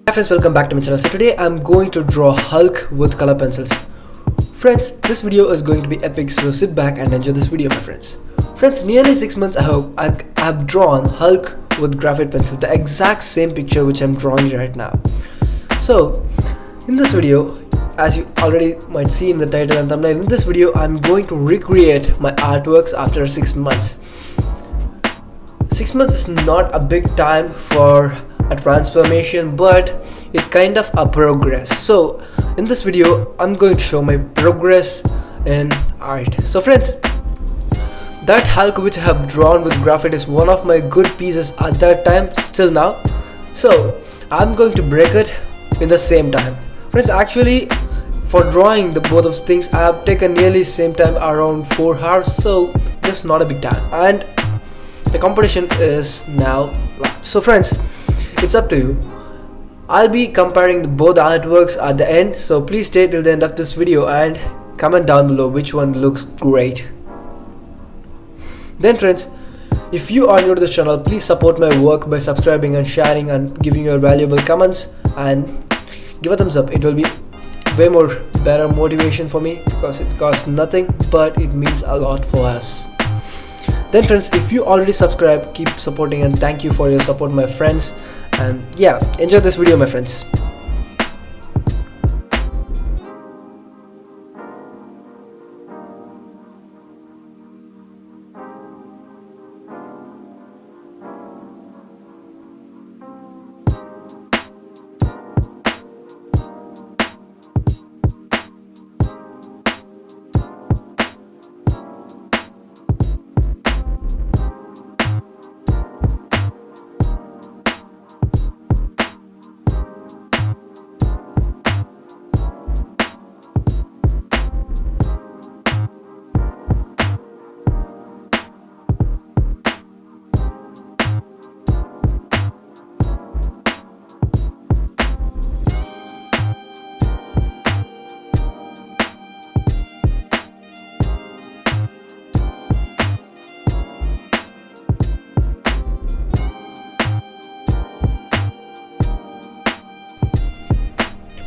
Hi friends, welcome back to my channel. So today I'm going to draw Hulk with color pencils. Friends, this video is going to be epic, so sit back and enjoy this video, my friends. Friends, nearly 6 months ago, I have drawn Hulk with graphite pencil, the exact same picture which I'm drawing right now. So in this video, as you already might see in the title and thumbnail, in this video I'm going to recreate my artworks after 6 months. 6 months is not a big time for a transformation, but it kind of a progress. So in this video I'm going to show my progress in art. So friends, that Hulk which I have drawn with graphite is one of my good pieces at that time till now, so I'm going to break it in the same time. Friends, actually for drawing the both of things I have taken nearly same time, around 4 hours, so just not a big time, and the competition is now live. So friends, it's up to you. I'll be comparing both artworks at the end, so please stay till the end of this video and comment down below which one looks great. Then friends, if you are new to this channel, please support my work by subscribing and sharing and giving your valuable comments, and give a thumbs up. It will be way more better motivation for me because it costs nothing, but it means a lot for us. Then friends, if you already subscribed, keep supporting, and thank you for your support, my friends. And yeah, enjoy this video, my friends.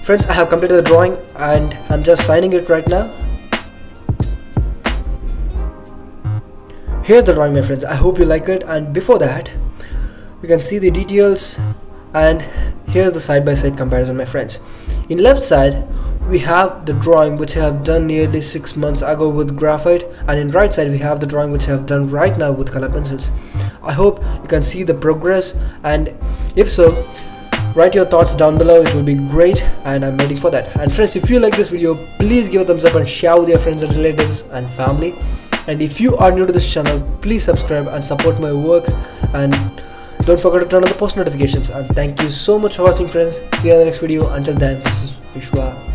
Friends, I have completed the drawing and I'm just signing it right now. Here's the drawing, my friends. I hope you like it, and before that you can see the details, and here's the side-by-side comparison, my friends. In left side we have the drawing which I have done nearly 6 months ago with graphite, and in right side we have the drawing which I have done right now with color pencils. I hope you can see the progress, and if so, write your thoughts down below. It will be great and I'm waiting for that. And friends, if you like this video, please give a thumbs up and share with your friends and relatives and family. And if you are new to this channel, please subscribe and support my work, and don't forget to turn on the post notifications. And thank you so much for watching, friends. See you in the next video. Until then, this is Vishwa.